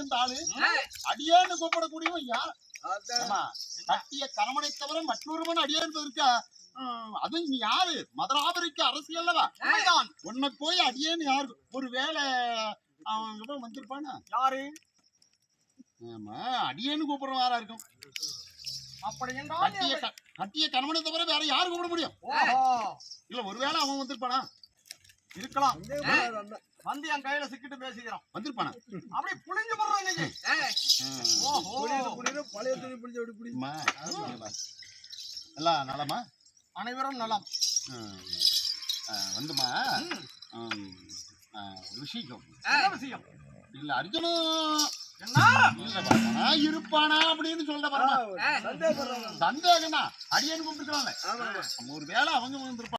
இந்த ஆளு அடியேன்னு கூப்பிடக்கூடியவன் யார்? கட்டிய கணவனை தவிர மற்றொருவன் அடியேன் இருக்கா? அதுவும் நீ யாரு? மதுராபரிக்கு அரசியல்லவா? உன்னை போய் அடியேன்னு யாரு? ஒரு வேலை அவன் வந்திருப்பானா? யாரு? ஆமா, அடியேன்னு கூப்பிடுற யாரா இருக்கும்? அப்படி என்றால் கட்டிய கணவனை தவிர வேற யாரு கூப்பிட முடியும்? இல்ல ஒருவேளை அவன் வந்திருப்பானா? இருக்கலாம். வந்து என் கையில சிக்கிட்டு பேசிக்கிறான். வந்திருப்பானா? அப்படி புளிஞ்சு போடுறான் நீங்க. பழைய துணி புளிஞ்சு அப்படி புளியுமா? எல்லாம் நலமா? அனைவரும் நலம். வந்துமா விஷயம் இல்ல அர்ஜுனும் என்ன இருப்பானா அப்படின்னு சொல்ல சந்தேகம் தான். அடியேன்னு கூப்பிட்டுக்கிறாங்க. ஒரு வேளை அவங்க வந்திருப்பாங்க.